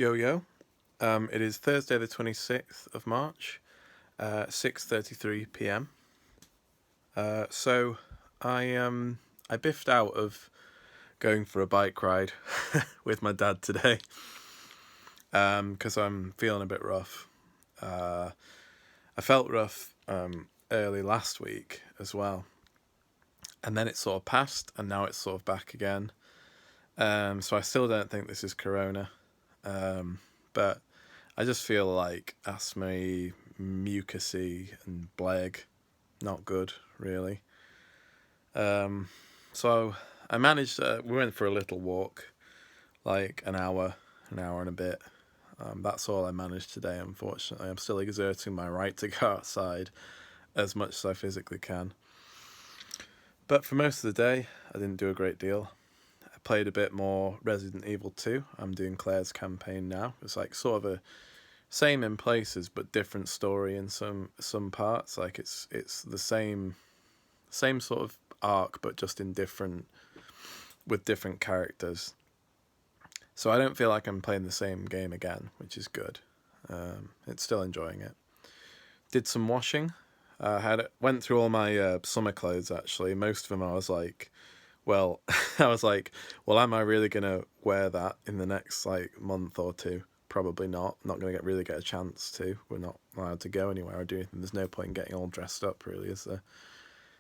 Yo yo. It is Thursday the 26th of March, 6:33 p.m. So I biffed out of going for a bike ride with my dad today because I'm feeling a bit rough. I felt rough early last week as well, and then it sort of passed, and now it's sort of back again. So I still don't think this is corona, but I just feel like asthma, mucusy, and bleg. Not good, really. Um, so I managed. We went for a little walk, like an hour and a bit. That's all I managed today. Unfortunately, I'm still exerting my right to go outside as much as I physically can. But for most of the day, I didn't do a great deal. I played a bit more Resident Evil 2. I'm doing Claire's campaign now. It's like sort of a same in places but different story in some parts. Like it's the same sort of arc but just in different with different characters. So I don't feel like I'm playing the same game again, which is good. It's still enjoying it. Did some washing. Went through all my summer clothes actually. Most of them I was like, well, I was like, well, am I really gonna wear that in the next like month or two? Probably not. Not gonna really get a chance to. We're not allowed to go anywhere or do anything. There's no point in getting all dressed up, really, is there?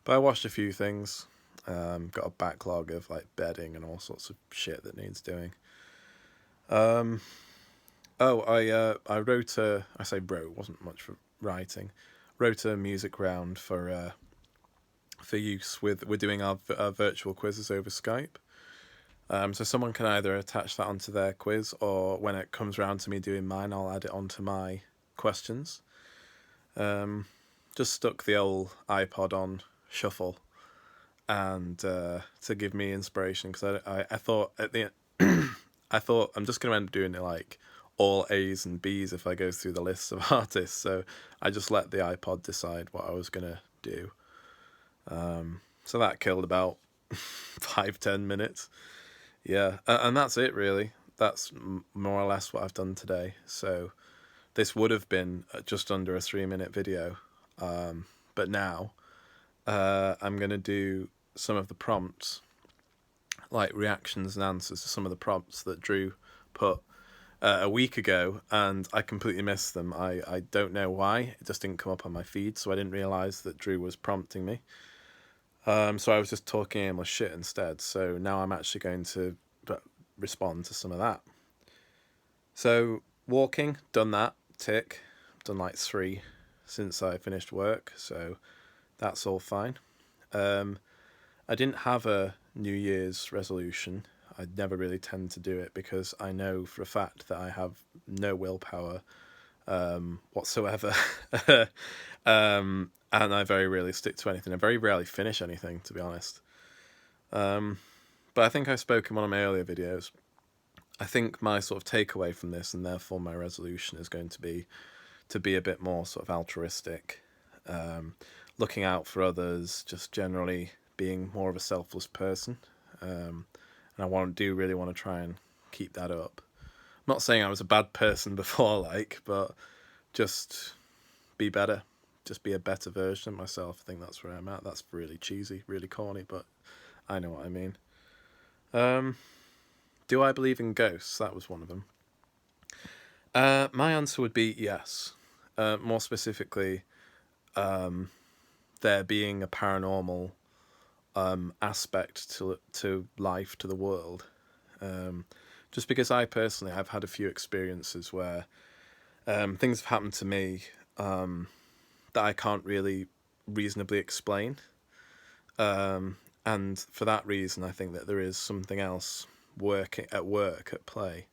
But I washed a few things. Got a backlog of like bedding and all sorts of shit that needs doing. Um, I wrote a. I say wrote. It wasn't much for writing. Wrote a music round for use with. We're doing our virtual quizzes over Skype. So someone can either attach that onto their quiz, or when it comes around to me doing mine, I'll add it onto my questions. Just stuck the old iPod on shuffle, and to give me inspiration, because I thought at the I thought I'm just gonna end up doing it like all A's and B's if I go through the lists of artists. So I just let the iPod decide what I was gonna do. So that killed about 5-10 minutes. Yeah, and that's it really. That's more or less what I've done today. So this would have been just under a 3-minute video, but now I'm gonna do some of the prompts, like reactions and answers to some of the prompts that Drew put a week ago, and I completely missed them. I don't know why. It just didn't come up on my feed, so I didn't realise that Drew was prompting me. So I was just talking aimless shit instead. So now I'm actually going to respond to some of that. So walking, done that, tick. Done like 3 since I finished work, so that's all fine. I didn't have a New Year's resolution. I never really tend to do it because I know for a fact that I have no willpower whatsoever. And I very rarely stick to anything. I very rarely finish anything, to be honest. But I think I spoke in one of my earlier videos. I think my sort of takeaway from this, and therefore my resolution, is going to be a bit more sort of altruistic, looking out for others, just generally being more of a selfless person. And I really want to try and keep that up. I'm not saying I was a bad person before, but just be better. Just be a better version of myself. I think that's where I'm at. That's really cheesy, really corny, but I know what I mean. Do I believe in ghosts? That was one of them. My answer would be yes. More specifically, there being a paranormal aspect to life, to the world. Just because I personally, I've had a few experiences where things have happened to me that I can't really reasonably explain. And for that reason, I think that there is something else at play.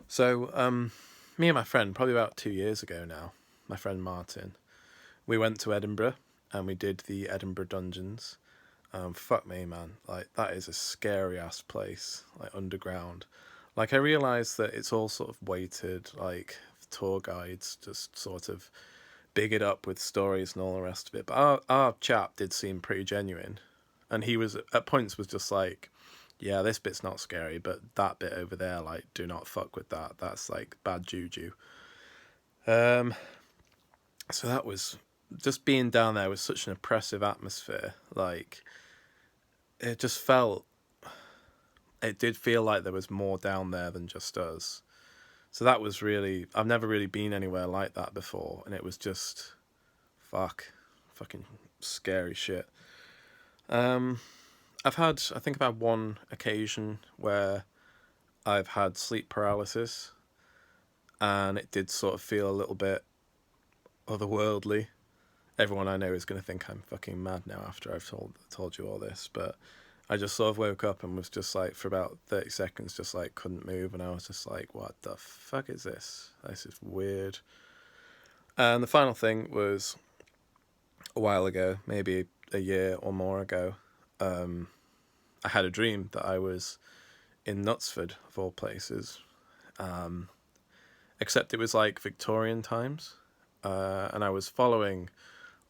So, me and my friend, probably about 2 years ago now, my friend Martin, we went to Edinburgh and we did the Edinburgh Dungeons. Fuck me, man. Like, that is a scary ass place, like underground. Like, I realised that it's all sort of weighted, like, tour guides just sort of big it up with stories and all the rest of it. But our chap did seem pretty genuine. And he was, at points, was just like, yeah, this bit's not scary, but that bit over there, like, do not fuck with that. That's like bad juju. Um, so that was just being down there was such an oppressive atmosphere. Like, it just felt, it did feel like there was more down there than just us. So that was really, I've never really been anywhere like that before, and it was just, fucking scary shit. Um, I think I've had one occasion where I've had sleep paralysis, and it did sort of feel a little bit otherworldly. Everyone I know is going to think I'm fucking mad now after I've told you all this, but I just sort of woke up and was just like, for about 30 seconds, just like couldn't move, and I was just like, what the fuck is this? This is weird. And the final thing was a while ago, maybe a year or more ago. I had a dream that I was in Knutsford, of all places, except it was like Victorian times, and I was following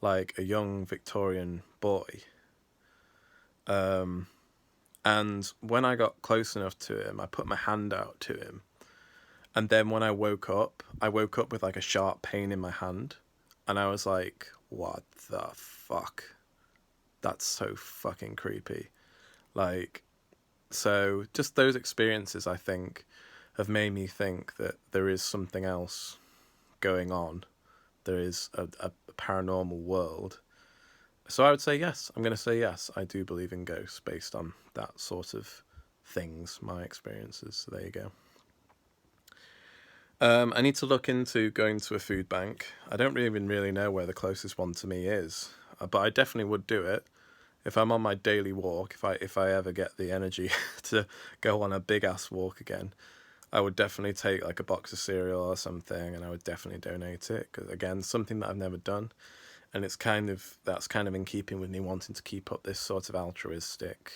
like a young Victorian boy. And when I got close enough to him, I put my hand out to him. And then when I woke up with like a sharp pain in my hand. And I was like, what the fuck? That's so fucking creepy. Like, so just those experiences, I think, have made me think that there is something else going on. There is a paranormal world. So I would say yes. I'm going to say yes. I do believe in ghosts based on that sort of things, my experiences. So there you go. I need to look into going to a food bank. I don't even really know where the closest one to me is, but I definitely would do it if I'm on my daily walk. If I ever get the energy to go on a big ass walk again, I would definitely take like a box of cereal or something, and I would definitely donate it, because again, something that I've never done, and that's kind of in keeping with me wanting to keep up this sort of altruistic,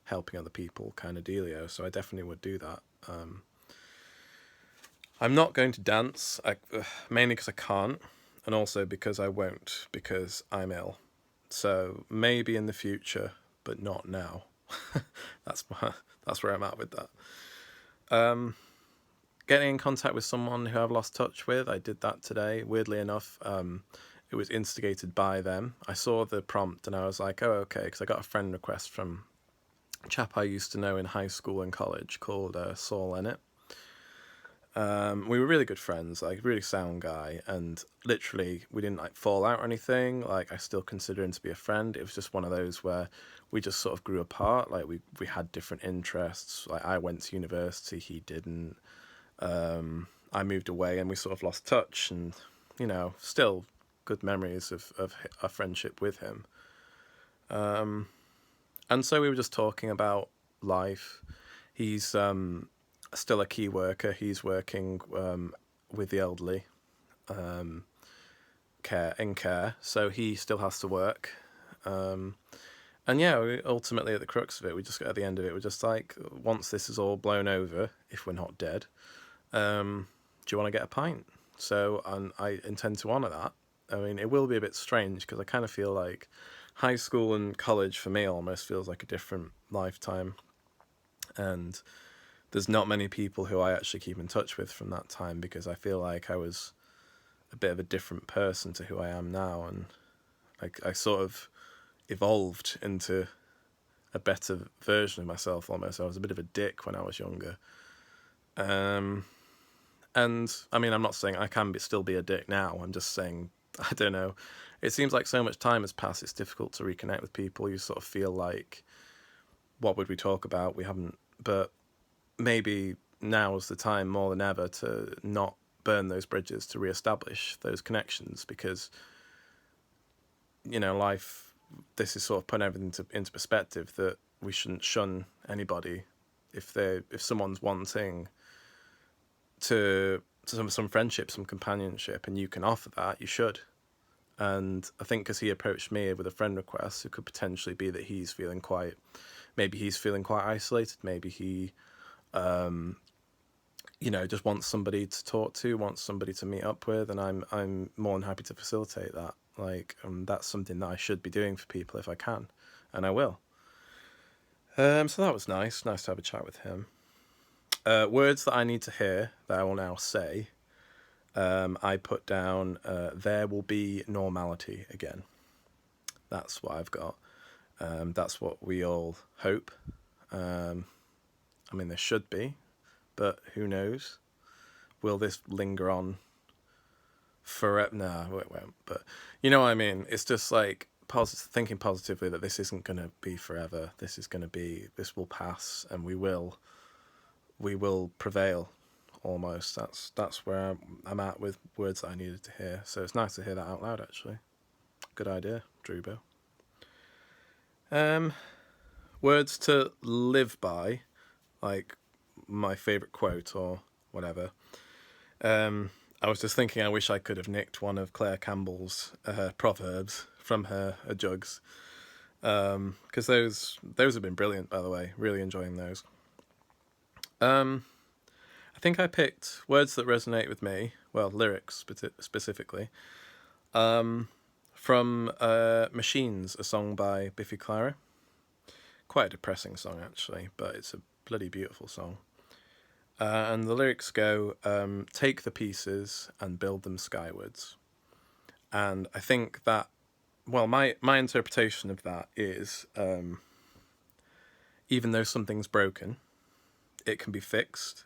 helping other people kind of dealio. So I definitely would do that. I'm not going to dance, mainly because I can't, and also because I won't, because I'm ill. So maybe in the future, but not now. that's where I'm at with that. Getting in contact with someone who I've lost touch with, I did that today. Weirdly enough, it was instigated by them. I saw the prompt and I was like, oh, okay, because I got a friend request from a chap I used to know in high school and college called Saul Ennett. We were really good friends, like really sound guy, and literally we didn't like fall out or anything. Like, I still consider him to be a friend. It was just one of those where we just sort of grew apart. Like, we had different interests. Like, I went to university, he didn't. I moved away and we sort of lost touch, and still good memories of our friendship with him. And so we were just talking about life. He's still a key worker. He's working with the elderly, care. So he still has to work. And yeah, ultimately at the crux of it, at the end of it, we're just like, once this is all blown over, if we're not dead, do you want to get a pint? So I intend to honour that. I mean, it will be a bit strange because I kind of feel like high school and college for me almost feels like a different lifetime. And there's not many people who I actually keep in touch with from that time, because I feel like I was a bit of a different person to who I am now. And like, I sort of evolved into a better version of myself almost. I was a bit of a dick when I was younger. And I mean, I'm not saying I can still be a dick now. I'm just saying, I don't know. It seems like so much time has passed. It's difficult to reconnect with people. You sort of feel like, what would we talk about? We haven't. But maybe now is the time more than ever to not burn those bridges, to reestablish those connections, because life. This is sort of putting everything into perspective, that we shouldn't shun anybody if someone's wanting to some friendship, some companionship, and you can offer that, you should. And I think because he approached me with a friend request, it could potentially be that he's feeling quite isolated. Maybe he, just wants somebody to talk to, wants somebody to meet up with, and I'm more than happy to facilitate that. Like, that's something that I should be doing for people if I can, and I will. So that was nice. Nice to have a chat with him. Words that I need to hear that I will now say. I put down, there will be normality again. That's what I've got. That's what we all hope. I mean, there should be, but who knows? Will this linger on forever? No, it won't. But you know what I mean? It's just like thinking positively that this isn't going to be forever. This will pass, and we will prevail. Almost. That's where I'm at with words that I needed to hear. So it's nice to hear that out loud. Actually, good idea, Drubo. Words to live by, like my favourite quote or whatever. I was just thinking, I wish I could have nicked one of Claire Campbell's proverbs from her jugs, because those have been brilliant, by the way. Really enjoying those. I think I picked words that resonate with me. Well, lyrics specifically. From Machines, a song by Biffy Clyro. Quite a depressing song, actually, but it's a bloody beautiful song. And the lyrics go, take the pieces and build them skywards. And I think that, well, my interpretation of that is, even though something's broken, it can be fixed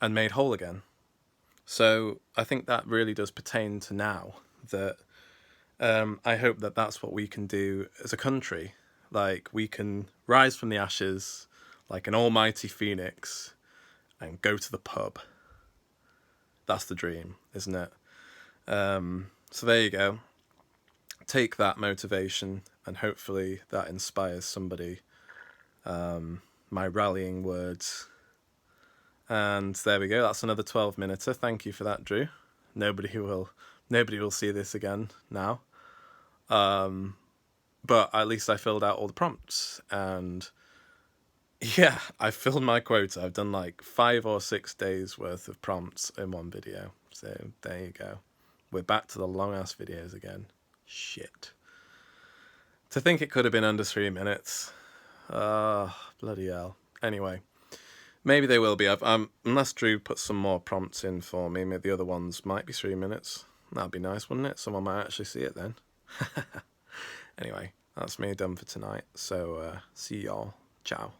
and made whole again. So I think that really does pertain to now, that I hope that that's what we can do as a country. Like, we can rise from the ashes like an almighty phoenix and go to the pub. That's the dream, isn't it? So there you go. Take that motivation, and hopefully that inspires somebody. My rallying words. And there we go. That's another 12-minuter. Thank you for that, Drew. Nobody will see this again now. But at least I filled out all the prompts, and yeah, I filled my quota. I've done like 5 or 6 days worth of prompts in one video. So there you go. We're back to the long ass videos again. Shit. To think it could have been under 3 minutes. Bloody hell. Anyway, maybe they will be. Unless Drew puts some more prompts in for me, maybe the other ones might be 3 minutes. That'd be nice, wouldn't it? Someone might actually see it then. Anyway, that's me done for tonight. So see y'all. Ciao.